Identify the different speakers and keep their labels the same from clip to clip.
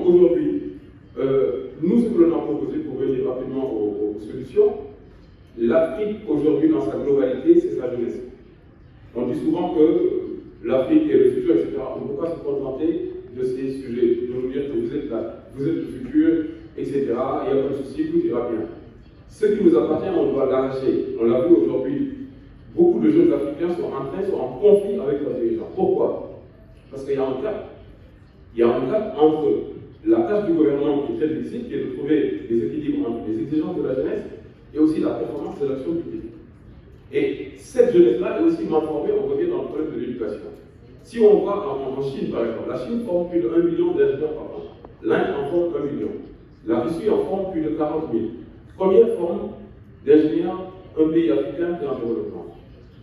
Speaker 1: Donc aujourd'hui, nous, ce que l'on a proposé pour venir rapidement aux solutions, l'Afrique aujourd'hui dans sa globalité, c'est sa jeunesse. On dit souvent que l'Afrique est le futur, etc. On ne peut pas se contenter de ces sujets, de nous dire que vous êtes là, vous êtes le futur, etc. Il n'y a pas de souci, tout ira bien. Ce qui nous appartient, on doit l'arracher. On l'a vu aujourd'hui. Beaucoup de jeunes Africains sont en conflit avec leurs dirigeants. Pourquoi? Parce qu'il y a un gap. Il y a un gap entre la tâche du gouvernement qui est très difficile, qui est de trouver des équilibres entre les exigences de la jeunesse et aussi la performance de l'action publique. Et cette jeunesse-là est aussi mal formée, on revient dans le problème de l'éducation. Si on voit en Chine, par exemple, la Chine forme plus de 1 million d'ingénieurs par an. L'Inde en forme 1 million. La Russie en forme plus de 40 000. Première forme d'ingénieurs, un pays africain qui est en développement.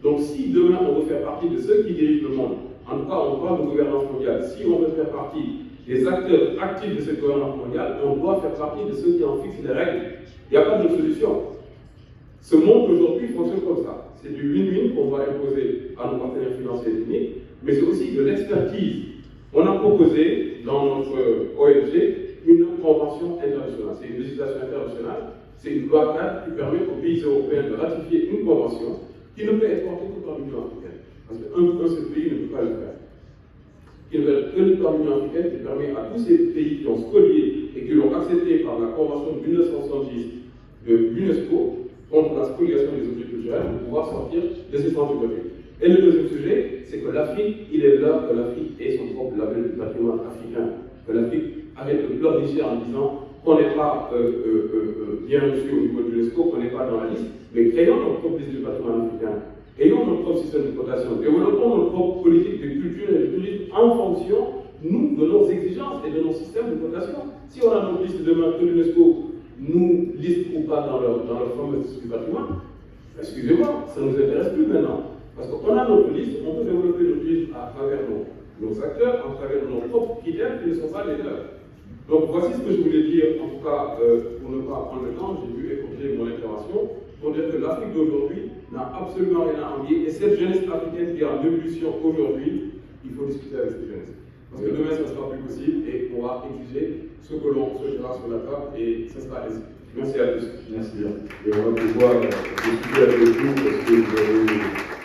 Speaker 1: Donc si demain on veut faire partie de ceux qui dirigent le monde, en tout cas on parle de gouvernance mondiale, si on veut faire partie des acteurs actifs de cette gouvernance mondiale, on doit faire partie de ceux qui en fixent les règles. Il n'y a pas de solution. Ce monde aujourd'hui fonctionne comme ça. C'est du win-win qu'on va imposer à nos partenaires financiers techniques, mais c'est aussi de l'expertise. On a proposé dans notre ONG une convention internationale. C'est une législation internationale, c'est une loi cadre qui permet aux pays européens de ratifier une convention qui ne peut être portée que par l'Union africaine. Parce qu'un seul pays ne peut pas le faire. Qui ne peut être que par l'Union africaine, qui permet à tous ces pays qui ont spolié et qui l'ont accepté par la convention de 1970 de l'UNESCO contre la spoliation des objets culturels de pouvoir sortir de ces centres de vote. Et le deuxième sujet, c'est que l'Afrique, il est l'heure que l'Afrique ait son propre label du patrimoine africain. Que l'Afrique arrête de pleurnicher en disant qu'on n'est pas bien reçu au niveau de l'UNESCO, qu'on n'est pas dans la liste, mais créons notre propre liste du patrimoine africain. Ayons notre propre système de cotation, développons notre propre politique de culture et de tourisme en fonction, nous, de nos exigences et de nos systèmes de cotation. Si on a notre liste demain que l'UNESCO nous liste ou pas dans leur fameuse liste du patrimoine, excusez-moi, ça ne nous intéresse plus maintenant. Parce qu'on a notre liste, on peut développer notre liste à travers nos acteurs, à travers nos propres critères qui ne sont pas les leurs. Donc voici ce que je voulais dire, en tout cas, pour ne pas prendre le temps, j'ai vu écouter mon intervention, pour dire que l'Afrique d'aujourd'hui n'a absolument rien à envier, et cette jeunesse africaine qui est en évolution aujourd'hui, il faut discuter avec cette jeunesse. Parce que demain, ça ne sera plus possible, et on va exiger ce que l'on souhaitera sur la table, et ça sera ainsi. Merci à tous.
Speaker 2: Merci bien. Et on va pouvoir discuter avec vous, parce que vous avez